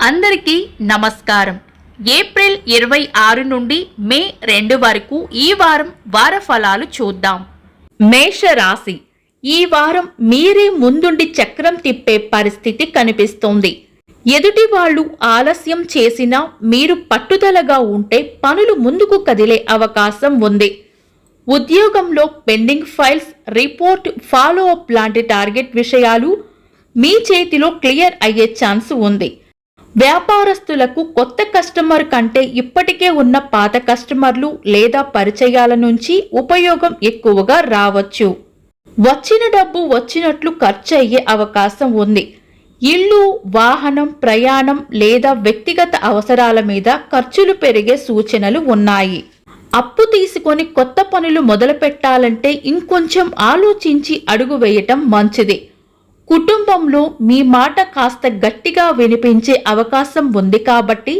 అందరికీ నమస్కారం. ఏప్రిల్ 26 నుండి మే 2 వరకు ఈ వారం వార ఫలాలు చూద్దాం. మేషరాశి, ఈ వారం మీరే ముందుండి చక్రం తిప్పే పరిస్థితి కనిపిస్తోంది. ఎదుటి వాళ్ళు ఆలస్యం చేసినా మీరు పట్టుదలగా ఉంటే పనులు ముందుకు కదిలే అవకాశం ఉంది. ఉద్యోగంలో pending files, report, follow up లాంటి టార్గెట్ విషయాలు మీ చేతిలో క్లియర్ అయ్యే ఛాన్స్ ఉంది. వ్యాపారస్తులకు కొత్త కస్టమర్ కంటే ఇప్పటికే ఉన్న పాత కస్టమర్లు లేదా పరిచయాల నుంచి ఉపయోగం ఎక్కువగా రావచ్చు. వచ్చిన డబ్బు వచ్చినట్లు ఖర్చు అయ్యే అవకాశం ఉంది. ఇల్లు, వాహనం, ప్రయాణం లేదా వ్యక్తిగత అవసరాల మీద ఖర్చులు పెరిగే సూచనలు ఉన్నాయి. అప్పు తీసుకొని కొత్త పనులు మొదలు పెట్టాలంటే ఇంకొంచెం ఆలోచించి అడుగు వేయటం మంచిది. కుటుంబంలో మీ మాట కాస్త గట్టిగా వినిపించే అవకాశం ఉంది కాబట్టి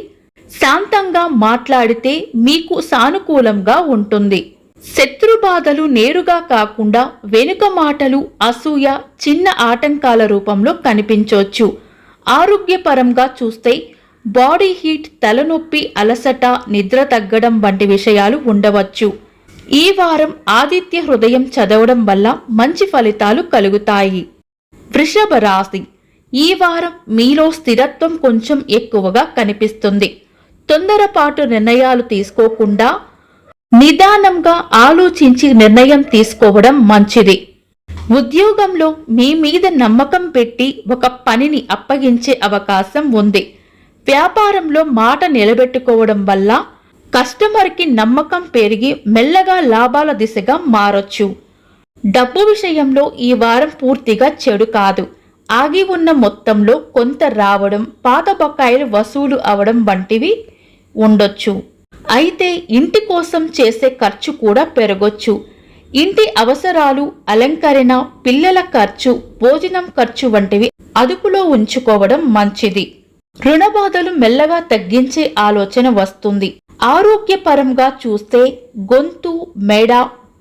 శాంతంగా మాట్లాడితే మీకు సానుకూలంగా ఉంటుంది. శత్రుబాధలు నేరుగా కాకుండా వెనుక మాటలు, అసూయ, చిన్న ఆటంకాల రూపంలో కనిపించవచ్చు. ఆరోగ్యపరంగా చూస్తే బాడీ హీట్, తలనొప్పి, అలసట, నిద్ర తగ్గడం వంటి విషయాలు ఉండవచ్చు. ఈ వారం ఆదిత్య హృదయం చదవడం వల్ల మంచి ఫలితాలు కలుగుతాయి. వృషభ రాశి, ఈ వారం మీలో స్థిరత్వం కొంచెం ఎక్కువగా కనిపిస్తుంది. తొందరపాటు నిర్ణయాలు తీసుకోకుండా నిదానంగా ఆలోచించి నిర్ణయం తీసుకోవడం మంచిది. ఉద్యోగంలో మీ మీద నమ్మకం పెట్టి ఒక పనిని అప్పగించే అవకాశం ఉంది. వ్యాపారంలో మాట నిలబెట్టుకోవడం వల్ల కస్టమర్కి నమ్మకం పెరిగి మెల్లగా లాభాల దిశగా మారొచ్చు. డబ్బు విషయంలో ఈ వారం పూర్తిగా చెడు కాదు. ఆగి ఉన్న మొత్తంలో కొంత రావడం, పాత బకాయిలు వసూలు అవడం వంటివి ఉండొచ్చు. అయితే ఇంటి కోసం చేసే ఖర్చు కూడా పెరగొచ్చు. ఇంటి అవసరాలు, అలంకరణ, పిల్లల ఖర్చు, భోజనం ఖర్చు వంటివి అదుపులో ఉంచుకోవడం మంచిది. రుణబాధలు మెల్లగా తగ్గించే ఆలోచన వస్తుంది. ఆరోగ్యపరంగా చూస్తే గొంతు, మెడ,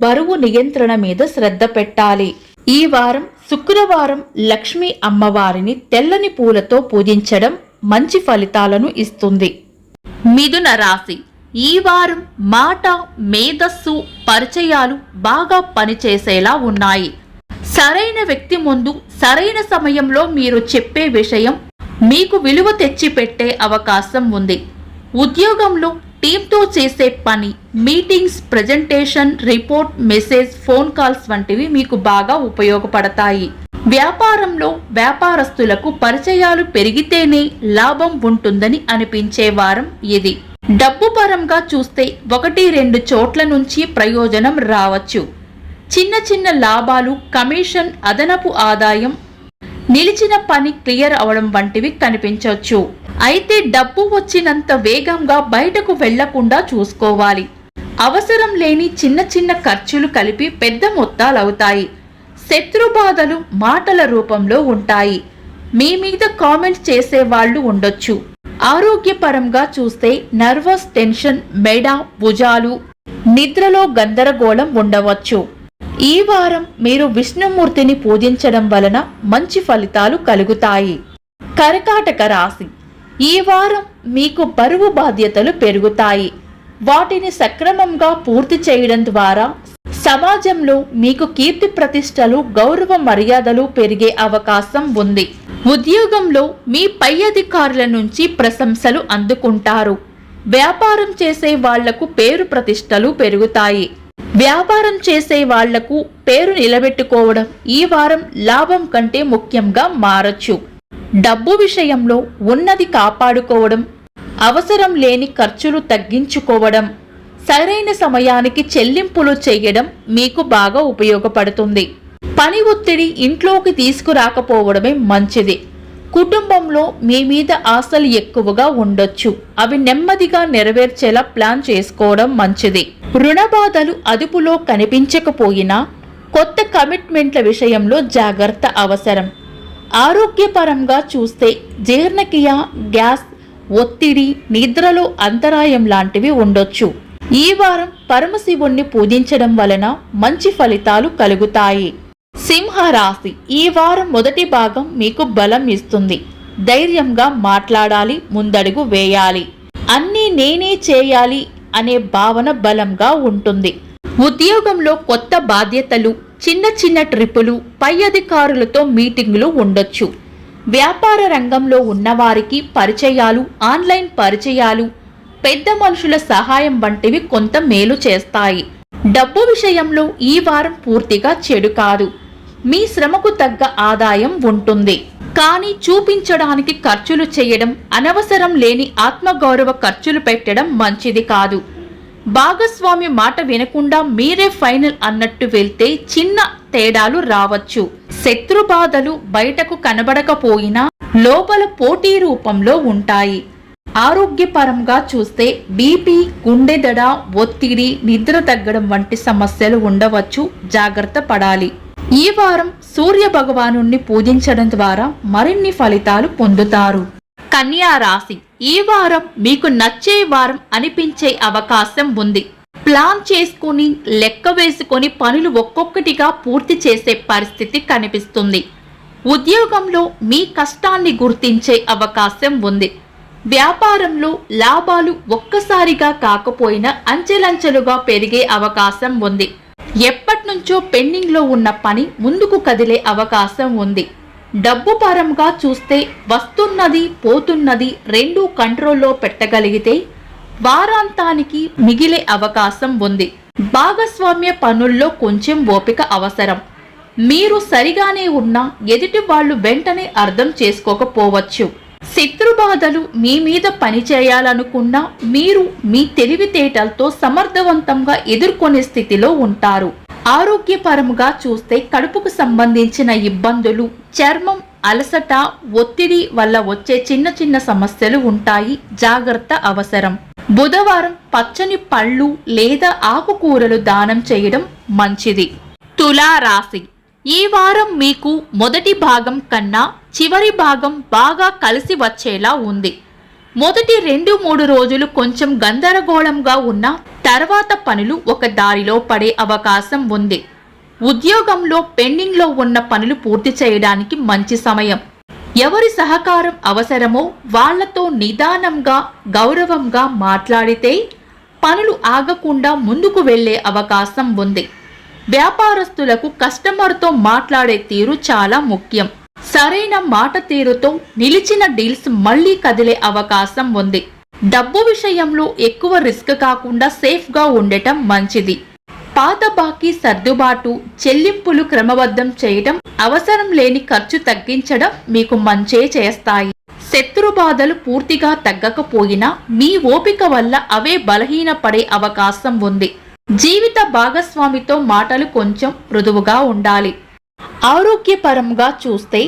బరువు నియంత్రణ మీద శ్రద్ధ పెట్టాలి. ఈ వారం శుక్రవారం లక్ష్మీ అమ్మవారిని తెల్లని పూలతో పూజించడం మంచి ఫలితాలను ఇస్తుంది. మిథున రాశి, ఈ వారం మాట, మేధస్సు, పరిచయాలు బాగా పనిచేసేలా ఉన్నాయి. సరైన వ్యక్తి ముందు సరైన సమయంలో మీరు చెప్పే విషయం మీకు విలువ తెచ్చిపెట్టే అవకాశం ఉంది. ఉద్యోగంలో టీంతో చేసే పని, meetings, presentation, report, message, phone calls వంటివి మీకు బాగా ఉపయోగపడతాయి. వ్యాపారంలో వ్యాపారస్తులకు పరిచయాలు పెరిగితేనే లాభం ఉంటుందని అనిపించే వారం ఇది. డబ్బు పరంగా చూస్తే 1-2 చోట్ల నుంచి ప్రయోజనం రావచ్చు. చిన్న చిన్న లాభాలు, కమిషన్, అదనపు ఆదాయం, నిలిచిన పని క్లియర్ అవడం వంటివి కనిపించవచ్చు. అయితే డబ్బు వచ్చినంత వేగంగా బయటకు వెళ్లకుండా చూసుకోవాలి. అవసరం లేని చిన్న చిన్న ఖర్చులు కలిపి పెద్ద మొత్తాలవుతాయి. శత్రుబాధలు మాటల రూపంలో ఉంటాయి. మీ మీద కామెంట్ చేసే వాళ్ళు ఉండొచ్చు. ఆరోగ్యపరంగా చూస్తే నర్వస్ టెన్షన్, మెడ, భుజాలు, నిద్రలో గందరగోళం ఉండవచ్చు. ఈ వారం మీరు విష్ణుమూర్తిని పూజించడం వలన మంచి ఫలితాలు కలుగుతాయి. కర్కాటక రాశి, ఈ వారం మీకు బరువు బాధ్యతలు పెరుగుతాయి. వాటిని సక్రమంగా పూర్తి చేయడం ద్వారా సమాజంలో మీకు కీర్తి ప్రతిష్టలు, గౌరవ మర్యాదలు పెరిగే అవకాశం ఉంది. ఉద్యోగంలో మీ పై అధికారుల నుంచి ప్రశంసలు అందుకుంటారు. వ్యాపారం చేసే వాళ్లకు పేరు ప్రతిష్టలు పెరుగుతాయి. వ్యాపారం చేసే వాళ్లకు పేరు నిలబెట్టుకోవడం ఈ వారం లాభం కంటే ముఖ్యంగా మారచ్చు. డబ్బు విషయంలో ఉన్నది కాపాడుకోవడం, అవసరం లేని ఖర్చులు తగ్గించుకోవడం, సరైన సమయానికి చెల్లింపులు చేయడం మీకు బాగా ఉపయోగపడుతుంది. పని ఒత్తిడి ఇంట్లోకి తీసుకురాకపోవడమే మంచిది. కుటుంబంలో మీ మీద ఆశలు ఎక్కువగా ఉండొచ్చు. అవి నెమ్మదిగా నెరవేర్చేలా ప్లాన్ చేసుకోవడం మంచిది. రుణబాధలు అదుపులో కనిపించకపోయినా కొత్త కమిట్మెంట్ల విషయంలో జాగ్రత్త అవసరం. ఆరోగ్యపరంగా చూస్తే జీర్ణక్రియ, గ్యాస్, ఒత్తిడి, నిద్రలో అంతరాయం లాంటివి ఉండొచ్చు. ఈ వారం పరమశివుణ్ణి పూజించడం వలన మంచి ఫలితాలు కలుగుతాయి. సింహరాశి, ఈ వారం మొదటి భాగం మీకు బలం ఇస్తుంది. ధైర్యంగా మాట్లాడాలి, ముందడుగు వేయాలి. అన్నీ నేనే చేయాలి అనే భావన బలంగా ఉంటుంది. ఉద్యోగంలో కొత్త బాధ్యతలు, చిన్న చిన్న ట్రిప్పులు, పై అధికారులతో మీటింగులు ఉండొచ్చు. వ్యాపార రంగంలో ఉన్నవారికి పరిచయాలు, ఆన్లైన్ పరిచయాలు, పెద్ద మనుషుల సహాయం వంటివి కొంత మేలు చేస్తాయి. డబ్బు విషయంలో ఈ వారం పూర్తిగా చెడు కాదు. మీ శ్రమకు తగ్గ ఆదాయం ఉంటుంది. కానీ చూపించడానికి ఖర్చులు చేయడం, అనవసరం లేని ఆత్మగౌరవ ఖర్చులు పెట్టడం మంచిది కాదు. భాగస్వామి మాట వినకుండా మీరే ఫైనల్ అన్నట్టు వెళ్తే చిన్న తేడాలు రావచ్చు. శత్రు బాధలు బయటకు కనబడకపోయినా లోపల పోటీ రూపంలో ఉంటాయి. ఆరోగ్యపరంగా చూస్తే బీపీ, గుండె దడ, ఒత్తిడి, నిద్ర తగ్గడం వంటి సమస్యలు ఉండవచ్చు. జాగ్రత్త పడాలి. ఈ వారం సూర్య భగవానుణ్ణి పూజించడం ద్వారా మరిన్ని ఫలితాలు పొందుతారు. కన్యా రాశి, ఈ వారం మీకు నచ్చే వారం అనిపించే అవకాశం ఉంది. ప్లాన్ చేసుకుని, లెక్క వేసుకొని పనులు ఒక్కొక్కటిగా పూర్తి చేసే పరిస్థితి కనిపిస్తుంది. ఉద్యోగంలో మీ కష్టాన్ని గుర్తించే అవకాశం ఉంది. వ్యాపారంలో లాభాలు ఒక్కసారిగా కాకపోయినా అంచెలంచెలుగా పెరిగే అవకాశం ఉంది. ఎప్పటినుంచో పెండింగ్లో ఉన్న పని ముందుకు కదిలే అవకాశం ఉంది. డబ్బు పరంగా చూస్తే వస్తున్నది, పోతున్నది రెండూ కంట్రోల్లో పెట్టగలిగితే వారాంతానికి మిగిలే అవకాశం ఉంది. భాగస్వామ్య పనుల్లో కొంచెం ఓపిక అవసరం. మీరు సరిగానే ఉన్నా ఎదుటి వాళ్ళు వెంటనే అర్థం చేసుకోకపోవచ్చు. శత్రుబాధలు మీ మీద పనిచేయాలనుకున్నా మీరు మీ తెలివితేటలతో సమర్థవంతంగా ఎదుర్కొనే స్థితిలో ఉంటారు. ఆరోగ్యపరముగా చూస్తే కడుపుకు సంబంధించిన ఇబ్బందులు, చర్మం, అలసట, ఒత్తిడి వల్ల వచ్చే చిన్న చిన్న సమస్యలు ఉంటాయి. జాగ్రత్త అవసరం. బుధవారం పచ్చని పళ్ళు లేదా ఆకుకూరలు దానం చేయడం మంచిది. తులా రాశి, ఈ వారం మీకు మొదటి భాగం కన్నా చివరి భాగం బాగా కలిసి వచ్చేలా ఉంది. మొదటి 2-3 రోజులు కొంచెం గందరగోళంగా ఉన్న తర్వాత పనులు ఒక దారిలో పడే అవకాశం ఉంది. ఉద్యోగంలో పెండింగ్లో ఉన్న పనులు పూర్తి చేయడానికి మంచి సమయం. ఎవరి సహకారం అవసరమో వాళ్లతో నిదానంగా, గౌరవంగా మాట్లాడితే పనులు ఆగకుండా ముందుకు వెళ్లే అవకాశం ఉంది. వ్యాపారస్తులకు కస్టమర్తో మాట్లాడే తీరు చాలా ముఖ్యం. సరైన మాట తీరుతో నిలిచిన డీల్స్ మళ్లీ కదిలే అవకాశం ఉంది. డబ్బు విషయంలో ఎక్కువ రిస్క్ కాకుండా సేఫ్గా ఉండటం మంచిది. పాత బాకీ సర్దుబాటు, చెల్లింపులు క్రమబద్ధం చేయడం, అవసరం లేని ఖర్చు తగ్గించడం మీకు మంచే చేస్తాయి. శత్రు బాధలు పూర్తిగా తగ్గకపోయినా మీ ఓపిక వల్ల అవే బలహీనపడే అవకాశం ఉంది. జీవిత భాగస్వామితో మాటలు కొంచెం మృదువుగా ఉండాలి. ఆరోగ్యపరంగా చూస్తే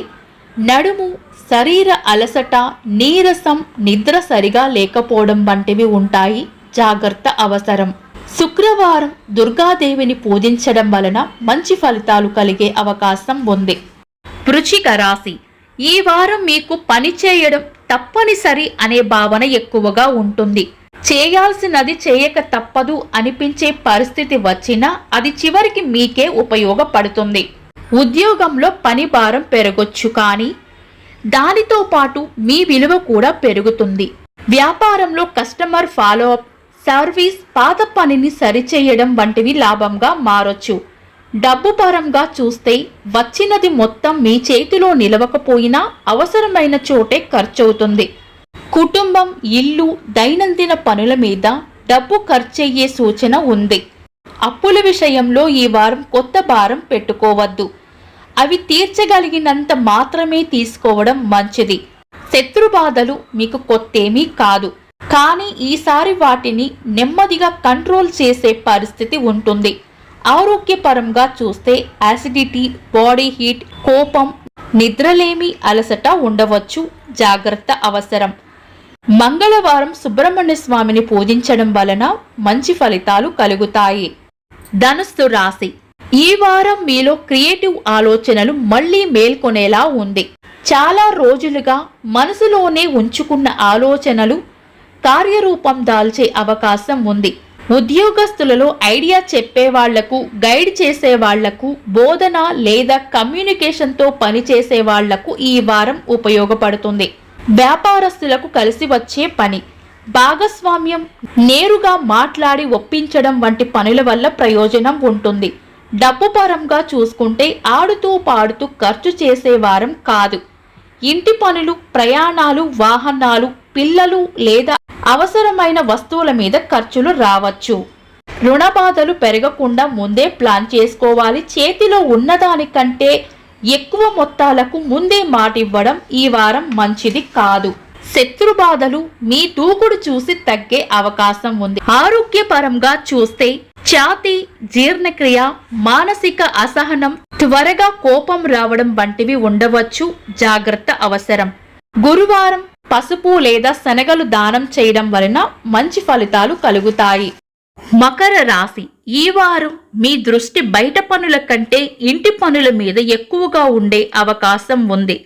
నడుము, శరీర అలసట, నీరసం, నిద్ర సరిగా లేకపోవడం వంటివి ఉంటాయి. జాగ్రత్త అవసరం. శుక్రవారం దుర్గాదేవిని పూజించడం వలన మంచి ఫలితాలు కలిగే అవకాశం ఉంది. వృశ్చిక రాశి, ఈ వారం మీకు పని చేయడం తప్పనిసరి అనే భావన ఎక్కువగా ఉంటుంది. చేయాల్సినది చేయక తప్పదు అనిపించే పరిస్థితి వచ్చినా అది చివరికి మీకే ఉపయోగపడుతుంది. ఉద్యోగంలో పని భారం పెరగొచ్చు, కానీ దానితో పాటు మీ విలువ కూడా పెరుగుతుంది. వ్యాపారంలో కస్టమర్ ఫాలోఅప్, సర్వీస్, పాత పనిని సరిచేయడం వంటివి లాభంగా మారొచ్చు. డబ్బు పరంగా చూస్తే వచ్చినది మొత్తం మీ చేతిలో నిలవకపోయినా అవసరమైన చోటే ఖర్చవుతుంది. కుటుంబం, ఇల్లు, దైనందిన పనుల మీద డబ్బు ఖర్చయ్యే సూచన ఉంది. అప్పుల విషయంలో ఈ వారం కొత్త భారం పెట్టుకోవద్దు. అవి తీర్చగలిగినంత మాత్రమే తీసుకోవడం మంచిది. శత్రు బాధలు మీకు కొత్తేమీ కాదు, కానీ ఈసారి వాటిని నెమ్మదిగా కంట్రోల్ చేసే పరిస్థితి ఉంటుంది. ఆరోగ్యపరంగా చూస్తే యాసిడిటీ, బాడీ హీట్, కోపం, నిద్రలేమి, అలసట ఉండవచ్చు. జాగ్రత్త అవసరం. మంగళవారం సుబ్రహ్మణ్య స్వామిని పూజించడం వలన మంచి ఫలితాలు కలుగుతాయి. ధనుస్సు రాశి, ఈ వారం మీలో క్రియేటివ్ ఆలోచనలు మళ్లీ మేల్కొనేలా ఉంది. చాలా రోజులుగా మనసులోనే ఉంచుకున్న ఆలోచనలు కార్యరూపం దాల్చే అవకాశం ఉంది. ఉద్యోగస్తులలో ఐడియా చెప్పే వాళ్లకు, గైడ్ చేసే వాళ్లకు, బోధన లేదా కమ్యూనికేషన్తో పనిచేసే వాళ్లకు ఈ వారం ఉపయోగపడుతుంది. వ్యాపారస్తులకు కలిసి వచ్చే పని, భాగస్వామ్యం, నేరుగా మాట్లాడి ఒప్పించడం వంటి పనుల వల్ల ప్రయోజనం ఉంటుంది. డబ్బు పరంగా చూసుకుంటే ఆడుతూ పాడుతూ ఖర్చు చేసే వారం కాదు. ఇంటి పనులు, ప్రయాణాలు, వాహనాలు, పిల్లలు లేదా అవసరమైన వస్తువుల మీద ఖర్చులు రావచ్చు. రుణ బాధలు పెరగకుండా ముందే ప్లాన్ చేసుకోవాలి. చేతిలో ఉన్నదానికంటే ఎక్కువ మొత్తాలకు ముందే మాట ఇవ్వడం ఈ వారం మంచిది కాదు. శత్రు బాధలు మీ దూకుడు చూసి తగ్గే అవకాశం ఉంది. ఆరోగ్యపరంగా చూస్తే ఛాతీ, జీర్ణక్రియ, మానసిక అసహనం, త్వరగా కోపం రావడం వంటివి ఉండవచ్చు. జాగ్రత్త అవసరం. గురువారం పసుపు లేదా శనగలు దానం చేయడం వలన మంచి ఫలితాలు కలుగుతాయి. మకర రాశి, ఈ వారం మీ దృష్టి బయట పనుల కంటే ఇంటి పనుల మీద ఎక్కువగా ఉండే అవకాశం ఉంది.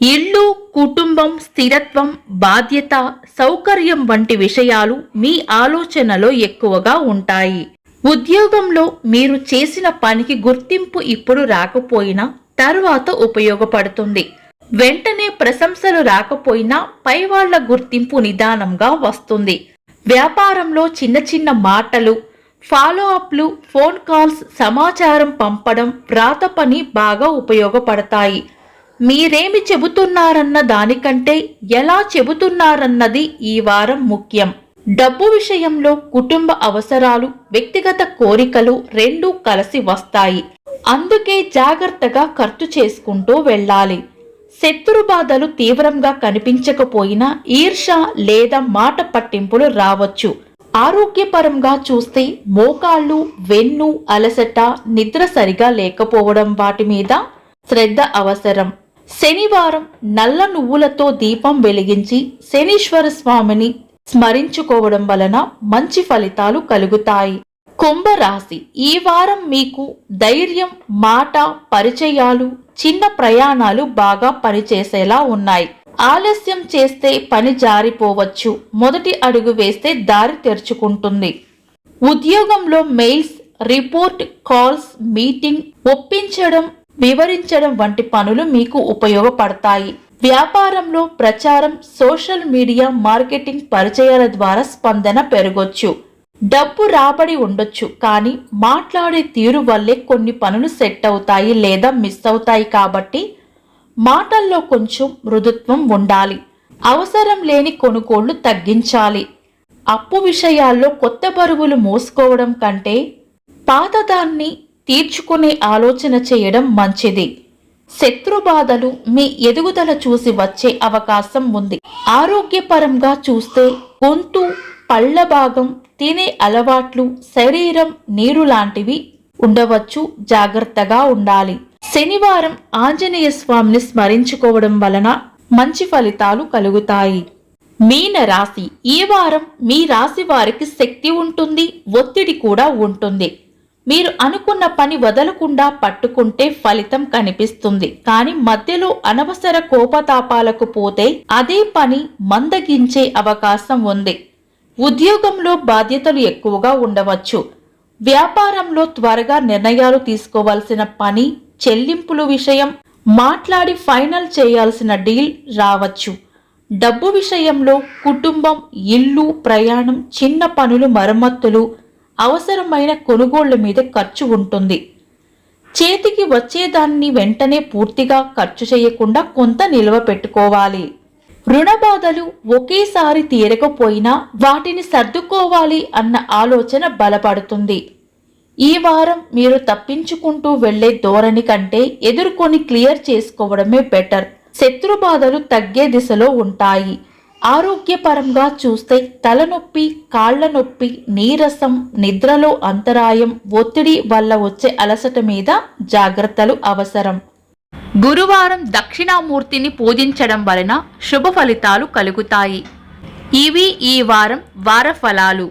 ఇల్లు, కుటుంబం, స్థిరత్వం, బాధ్యత, సౌకర్యం వంటి విషయాలు మీ ఆలోచనలో ఎక్కువగా ఉంటాయి. ఉద్యోగంలో మీరు చేసిన పనికి గుర్తింపు ఇప్పుడు రాకపోయినా తర్వాత ఉపయోగపడుతుంది. వెంటనే ప్రశంసలు రాకపోయినా పైవాళ్ల గుర్తింపు నిదానంగా వస్తుంది. వ్యాపారంలో చిన్న చిన్న మాటలు, ఫాలో అప్లు, ఫోన్ కాల్స్, సమాచారం పంపడం, వ్రాత పని బాగా ఉపయోగపడతాయి. మీరేమి చెబుతున్నారన్న దానికంటే ఎలా చెబుతున్నారన్నది ఈ వారం ముఖ్యం. డబ్బు విషయంలో కుటుంబ అవసరాలు, వ్యక్తిగత కోరికలు రెండూ కలిసి వస్తాయి. అందుకే జాగ్రత్తగా ఖర్చు చేసుకుంటూ వెళ్ళాలి. శత్రు బాధలు తీవ్రంగా కనిపించకపోయినా ఈర్ష లేదా మాట పట్టింపులు రావచ్చు. ఆరోగ్యపరంగా చూస్తే మోకాళ్ళు, వెన్ను అలసట, నిద్ర సరిగా లేకపోవడం వాటి మీద శ్రద్ధ అవసరం. శనివారం నల్ల నువ్వులతో దీపం వెలిగించి శనీశ్వర స్వామిని స్మరించుకోవడం వలన మంచి ఫలితాలు కలుగుతాయి. కుంభరాశి, ఈ వారం మీకు ధైర్యం, మాట, పరిచయాలు, చిన్న ప్రయాణాలు బాగా పనిచేసేలా ఉన్నాయి. ఆలస్యం చేస్తే పని జారిపోవచ్చు. మొదటి అడుగు వేస్తే దారి తెరుచుకుంటుంది. ఉద్యోగంలో మెయిల్స్, రిపోర్ట్, కాల్స్, మీటింగ్, ఒప్పించడం, వివరించడం వంటి పనులు మీకు ఉపయోగపడతాయి. వ్యాపారంలో ప్రచారం, సోషల్ మీడియా మార్కెటింగ్ పరిచయాల ద్వారా స్పందన పెరగొచ్చు. డబ్బు రాబడి ఉండొచ్చు, కానీ మాట్లాడే తీరు వల్లే కొన్ని పనులు సెట్ అవుతాయి లేదా మిస్ అవుతాయి. కాబట్టి మాటల్లో కొంచెం మృదుత్వం ఉండాలి. అవసరం లేని కొనుగోళ్లు తగ్గించాలి. అప్పు విషయాల్లో కొత్త బరువులు మోసుకోవడం కంటే పాతదాన్ని తీర్చుకునే ఆలోచన చేయడం మంచిది. శత్రు బాధలు మీ ఎదుగుదల చూసి వచ్చే అవకాశం ఉంది. ఆరోగ్యపరంగా చూస్తే గొంతు, పళ్ళ భాగం, తినే అలవాట్లు, శరీరం, నీరు లాంటివి ఉండవచ్చు. జాగ్రత్తగా ఉండాలి. శనివారం ఆంజనేయ స్వామిని స్మరించుకోవడం వలన మంచి ఫలితాలు కలుగుతాయి. మీన రాశి, ఈ వారం మీ రాశి వారికి శక్తి ఉంటుంది, ఒత్తిడి కూడా ఉంటుంది. మీరు అనుకున్న పని వదలకుండా పట్టుకుంటే ఫలితం కనిపిస్తుంది. కానీ మధ్యలో అనవసర కోపతాపాలకు పోతే అదే పని మందగించే అవకాశం ఉంది. ఉద్యోగంలో బాధ్యతలు ఎక్కువగా ఉండవచ్చు. వ్యాపారంలో త్వరగా నిర్ణయాలు తీసుకోవాల్సిన పని, చెల్లింపుల విషయం మాట్లాడి ఫైనల్ చేయాల్సిన డీల్ రావచ్చు. డబ్బు విషయంలో కుటుంబం, ఇల్లు, ప్రయాణం, చిన్న పనులు, మరమ్మతులు, అవసరమైన కొనుగోళ్ల మీద ఖర్చు ఉంటుంది. చేతికి వచ్చేదాన్ని వెంటనే పూర్తిగా ఖర్చు చేయకుండా కొంత నిల్వ పెట్టుకోవాలి. రుణ బాధలు ఒకేసారి తీరకపోయినా వాటిని సర్దుకోవాలి అన్న ఆలోచన బలపడుతుంది. ఈ వారం మీరు తప్పించుకుంటూ వెళ్లే ధోరణి కంటే ఎదుర్కొని క్లియర్ చేసుకోవడమే బెటర్. శత్రు బాధలు తగ్గే దిశలో ఉంటాయి. ఆరోగ్యపరంగా చూస్తే తలనొప్పి, కాళ్ల నొప్పి, నీరసం, నిద్రలో అంతరాయం, ఒత్తిడి వల్ల వచ్చే అలసట మీద జాగ్రత్తలు అవసరం. గురువారం దక్షిణామూర్తిని పూజించడం వలన శుభ ఫలితాలు కలుగుతాయి. ఇవి ఈ వారం వార ఫలాలు.